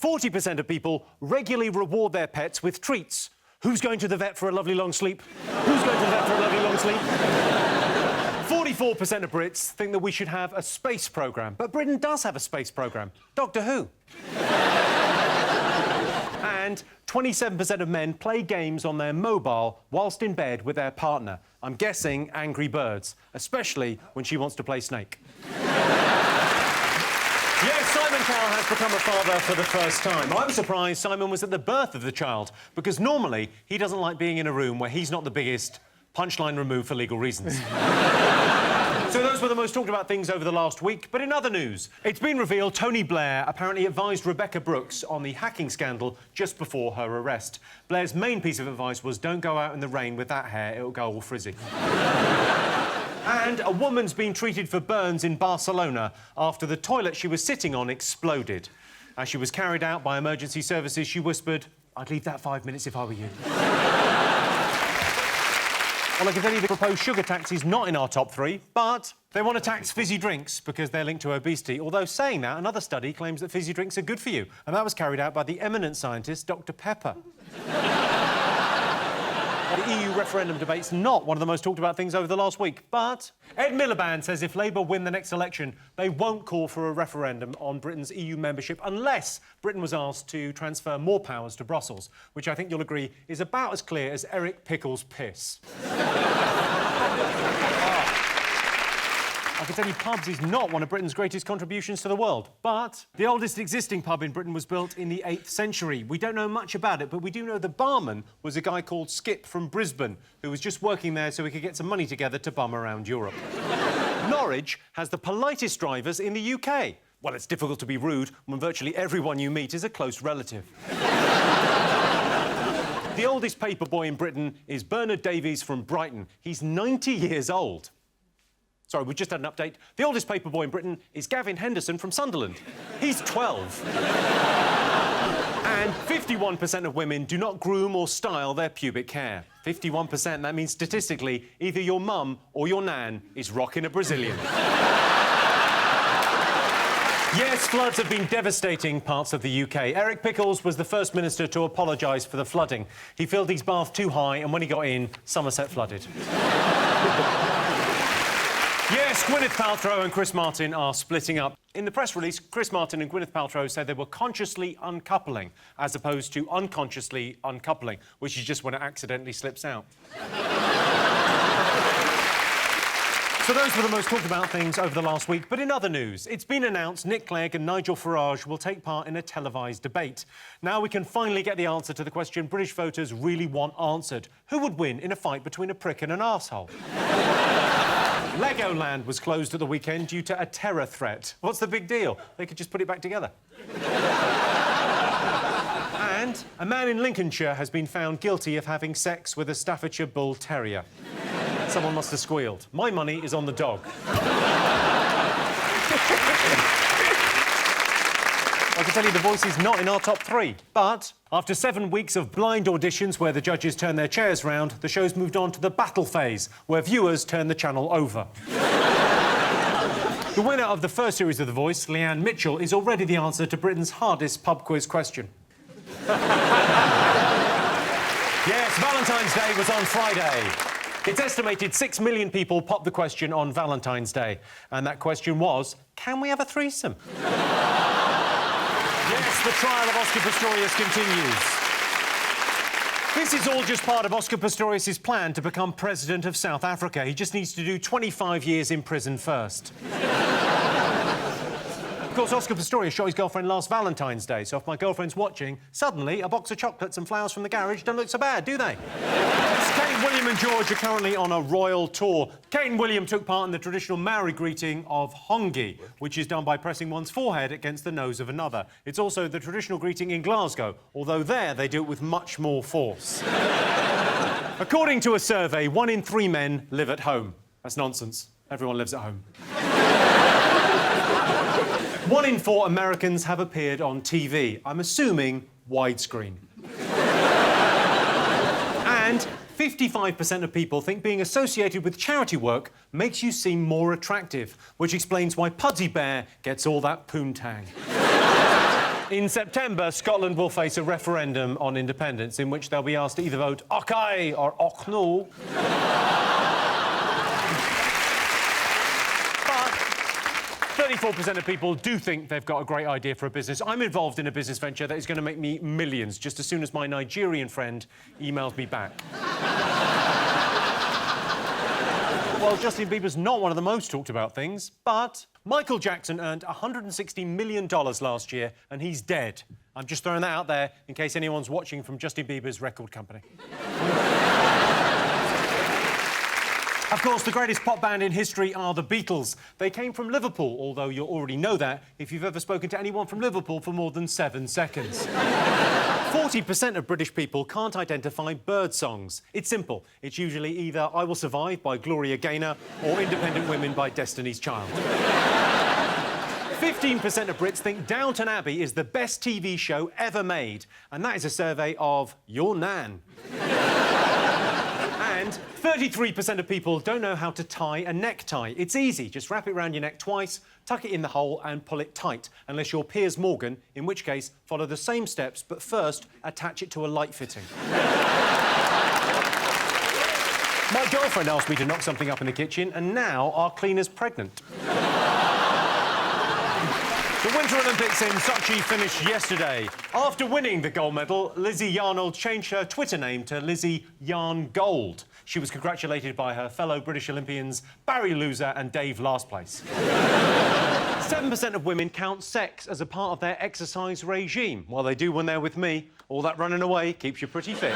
40% of people regularly reward their pets with treats. Who's going to the vet for a lovely long sleep? Who's going to the vet for a lovely long sleep? 44% of Brits think that we should have a space programme. But Britain does have a space programme. Doctor Who. And 27% of men play games on their mobile whilst in bed with their partner. I'm guessing Angry Birds, especially when she wants to play Snake. Yes, Simon Cowell has become a father for the first time. I'm surprised Simon was at the birth of the child, because normally he doesn't like being in a room where he's not the biggest. Punchline removed for legal reasons. So those were the most talked about things over the last week. But in other news, it's been revealed Tony Blair apparently advised Rebecca Brooks on the hacking scandal just before her arrest. Blair's main piece of advice was don't go out in the rain with that hair, it'll go all frizzy. And a woman's been treated for burns in Barcelona after the toilet she was sitting on exploded. As she was carried out by emergency services, she whispered, "I'd leave that 5 minutes if I were you." Well, I can tell you the proposed sugar tax is not in our top 3, but they want to tax fizzy drinks because they're linked to obesity. Although, saying that, another study claims that fizzy drinks are good for you, and that was carried out by the eminent scientist Dr Pepper. The EU referendum debate's not one of the most talked about things over the last week, but Ed Miliband says if Labour win the next election, they won't call for a referendum on Britain's EU membership unless Britain was asked to transfer more powers to Brussels, which I think you'll agree is about as clear as Eric Pickle's piss. I can tell you pubs is not one of Britain's greatest contributions to the world, but the oldest existing pub in Britain was built in the 8th century. We don't know much about it, but we do know the barman was a guy called Skip from Brisbane, who was just working there so he could get some money together to bum around Europe. Norwich has the politest drivers in the UK. Well, it's difficult to be rude when virtually everyone you meet is a close relative. The oldest paperboy in Britain is Bernard Davies from Brighton. He's 90 years old. Sorry, we just had an update. The oldest paperboy in Britain is Gavin Henderson from Sunderland. He's 12. And 51% of women do not groom or style their pubic hair. 51%, that means statistically, either your mum or your nan is rocking a Brazilian. Yes, floods have been devastating parts of the UK. Eric Pickles was the first minister to apologise for the flooding. He filled his bath too high, and when he got in, Somerset flooded. Yes, Gwyneth Paltrow and Chris Martin are splitting up. In the press release, Chris Martin and Gwyneth Paltrow said they were consciously uncoupling, as opposed to unconsciously uncoupling, which is just when it accidentally slips out. So those were the most talked about things over the last week. But in other news, it's been announced Nick Clegg and Nigel Farage will take part in a televised debate. Now we can finally get the answer to the question British voters really want answered. Who would win in a fight between a prick and an arsehole? Legoland was closed at the weekend due to a terror threat. What's the big deal? They could just put it back together. And a man in Lincolnshire has been found guilty of having sex with a Staffordshire Bull Terrier. Someone must have squealed. My money is on the dog. I can tell you The Voice is not in our top 3, but after 7 weeks of blind auditions where the judges turn their chairs round, the show's moved on to the battle phase, where viewers turn the channel over. The winner of the first series of The Voice, Leanne Mitchell, is already the answer to Britain's hardest pub quiz question. Yes, Valentine's Day was on Friday. It's estimated 6 million people popped the question on Valentine's Day, and that question was, can we have a threesome? Yes, the trial of Oscar Pistorius continues. This is all just part of Oscar Pistorius' plan to become president of South Africa. He just needs to do 25 years in prison first. Of course, Oscar Pistorius shot his girlfriend last Valentine's Day, so if my girlfriend's watching, suddenly a box of chocolates and flowers from the garage don't look so bad, do they? Kate, William and George are currently on a royal tour. Kate and William took part in the traditional Maori greeting of hongi, which is done by pressing one's forehead against the nose of another. It's also the traditional greeting in Glasgow, although there they do it with much more force. According to a survey, 1 in 3 men live at home. That's nonsense. Everyone lives at home. 1 in 4 Americans have appeared on TV. I'm assuming widescreen. And 55% of people think being associated with charity work makes you seem more attractive, which explains why Pudsey Bear gets all that poontang. In September, Scotland will face a referendum on independence in which they'll be asked to either vote "Och aye" or "Och no." But 34% of people do think they've got a great idea for a business. I'm involved in a business venture that is going to make me millions just as soon as my Nigerian friend emails me back. Well, Justin Bieber's not one of the most talked about things, but Michael Jackson earned $160 million last year, and he's dead. I'm just throwing that out there in case anyone's watching from Justin Bieber's record company. Of course, the greatest pop band in history are the Beatles. They came from Liverpool, although you'll already know that if you've ever spoken to anyone from Liverpool for more than 7 seconds. 40% of British people can't identify bird songs. It's simple. It's usually either I Will Survive by Gloria Gaynor or Independent Women by Destiny's Child. 15% of Brits think Downton Abbey is the best TV show ever made, and that is a survey of your nan. And 33% of people don't know how to tie a necktie. It's easy. Just wrap it around your neck twice, tuck it in the hole and pull it tight, unless you're Piers Morgan, in which case follow the same steps, but first attach it to a light fitting. My girlfriend asked me to knock something up in the kitchen, and now our cleaner's pregnant. The Winter Olympics in Sochi finished yesterday. After winning the gold medal, Lizzie Yarnold changed her Twitter name to Lizzie Yarn Gold. She was congratulated by her fellow British Olympians Barry Loser and Dave Last Place. 7% of women count sex as a part of their exercise regime. Well, they do when they're with me. All that running away keeps you pretty fit.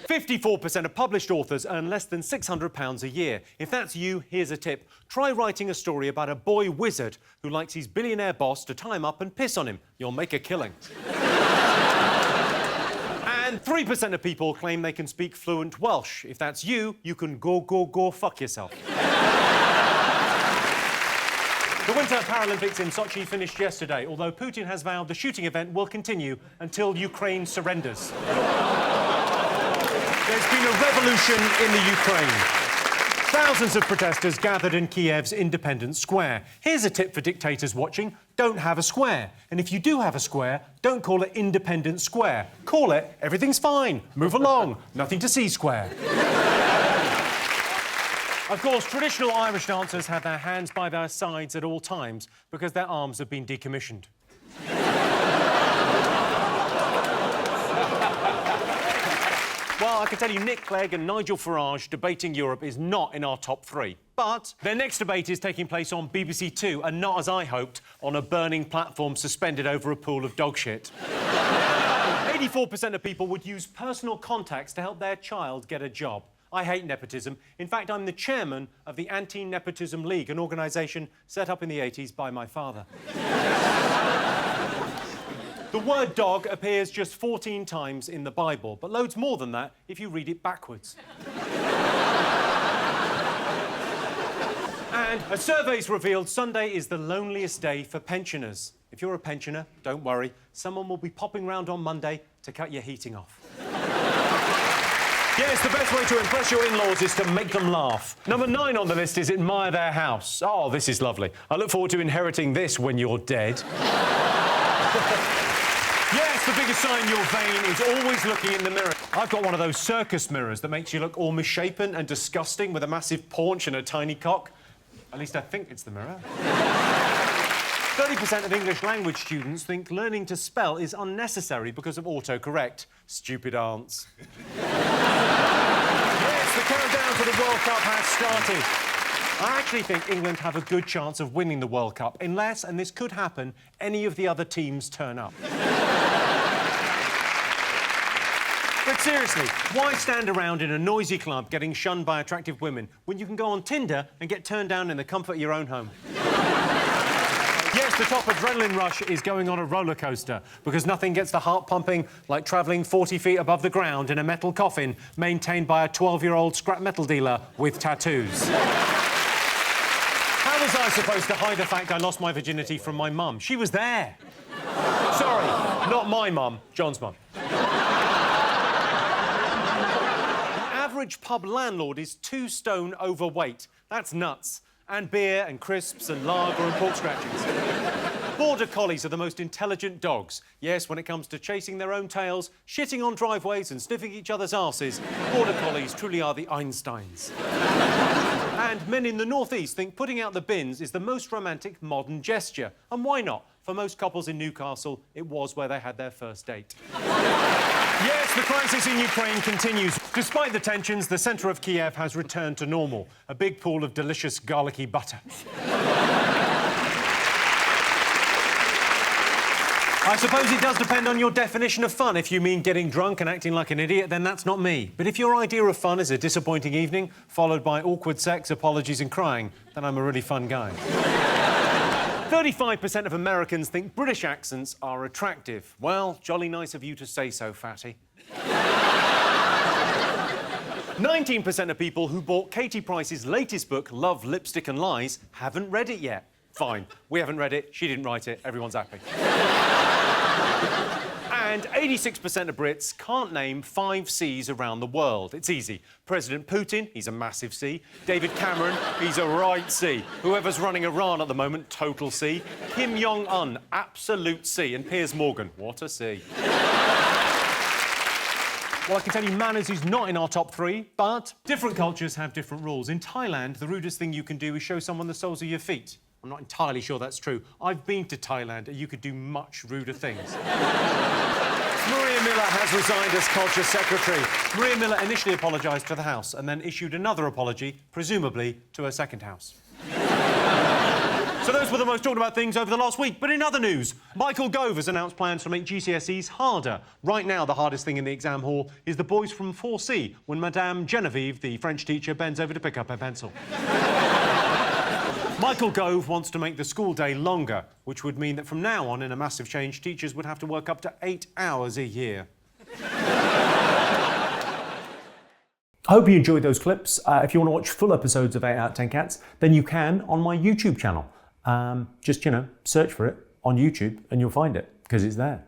54% of published authors earn less than £600 a year. If that's you, here's a tip. Try writing a story about a boy wizard who likes his billionaire boss to tie him up and piss on him. You'll make a killing. And 3% of people claim they can speak fluent Welsh. If that's you, you can go fuck yourself. The Winter Paralympics in Sochi finished yesterday, although Putin has vowed the shooting event will continue until Ukraine surrenders. There's been a revolution in the Ukraine. Thousands of protesters gathered in Kiev's Independence Square. Here's a tip for dictators watching. Don't have a square. And if you do have a square, don't call it Independence Square. Call it Everything's Fine. Move along. Nothing to see square. Of course, traditional Irish dancers have their hands by their sides at all times because their arms have been decommissioned. Well, I can tell you Nick Clegg and Nigel Farage debating Europe is not in our top 3. But their next debate is taking place on BBC Two and not, as I hoped, on a burning platform suspended over a pool of dog shit. 84% of people would use personal contacts to help their child get a job. I hate nepotism. In fact, I'm the chairman of the Anti-Nepotism League, an organisation set up in the 80s by my father. The word dog appears just 14 times in the Bible, but loads more than that if you read it backwards. And a survey's revealed Sunday is the loneliest day for pensioners. If you're a pensioner, don't worry. Someone will be popping round on Monday to cut your heating off. Yes, the best way to impress your in-laws is to make them laugh. Number 9 on the list is admire their house. Oh, this is lovely. I look forward to inheriting this when you're dead. Yes, the biggest sign you're vain is always looking in the mirror. I've got one of those circus mirrors that makes you look all misshapen and disgusting with a massive paunch and a tiny cock. At least I think it's the mirror. 30% of English language students think learning to spell is unnecessary because of autocorrect. Stupid aunts. Yes, the countdown to the World Cup has started. I actually think England have a good chance of winning the World Cup, unless, and this could happen, any of the other teams turn up. But seriously, why stand around in a noisy club getting shunned by attractive women when you can go on Tinder and get turned down in the comfort of your own home? Yes, the top adrenaline rush is going on a roller coaster because nothing gets the heart pumping like travelling 40 feet above the ground in a metal coffin maintained by a 12-year-old scrap metal dealer with tattoos. How was I supposed to hide the fact I lost my virginity from my mum? She was there. Sorry, not my mum, John's mum. The average pub landlord is 2 stone overweight. That's nuts. And beer and crisps and lager and pork scratchings. Border collies are the most intelligent dogs. Yes, when it comes to chasing their own tails, shitting on driveways and sniffing each other's arses, Border collies truly are the Einsteins. And men in the northeast think putting out the bins is the most romantic modern gesture. And why not? For most couples in Newcastle, it was where they had their first date. Yes, the crisis in Ukraine continues. Despite the tensions, the centre of Kiev has returned to normal. A big pool of delicious garlicky butter. I suppose it does depend on your definition of fun. If you mean getting drunk and acting like an idiot, then that's not me. But if your idea of fun is a disappointing evening, followed by awkward sex, apologies and crying, then I'm a really fun guy. 35% of Americans think British accents are attractive. Well, jolly nice of you to say so, fatty. 19% of people who bought Katie Price's latest book, Love, Lipstick and Lies, haven't read it yet. Fine, we haven't read it, she didn't write it, everyone's happy. And 86% of Brits can't name 5 Cs around the world. It's easy. President Putin, he's a massive C. David Cameron, he's a right C. Whoever's running Iran at the moment, total C. Kim Jong-un, absolute C. And Piers Morgan, what a C. Well, I can tell you manners is not in our top 3, but different cultures have different rules. In Thailand, the rudest thing you can do is show someone the soles of your feet. I'm not entirely sure that's true. I've been to Thailand, and you could do much ruder things. Maria Miller has resigned as Culture Secretary. Maria Miller initially apologised to the House and then issued another apology, presumably to her second house. So those were the most talked about things over the last week. But in other news, Michael Gove has announced plans to make GCSEs harder. Right now, the hardest thing in the exam hall is the boys from 4C, when Madame Genevieve, the French teacher, bends over to pick up her pencil. Michael Gove wants to make the school day longer, which would mean that from now on, in a massive change, teachers would have to work up to 8 hours a year. I hope you enjoyed those clips. If you want to watch full episodes of 8 out of 10 Cats, then you can on my YouTube channel. Just, search for it on YouTube and you'll find it, because it's there.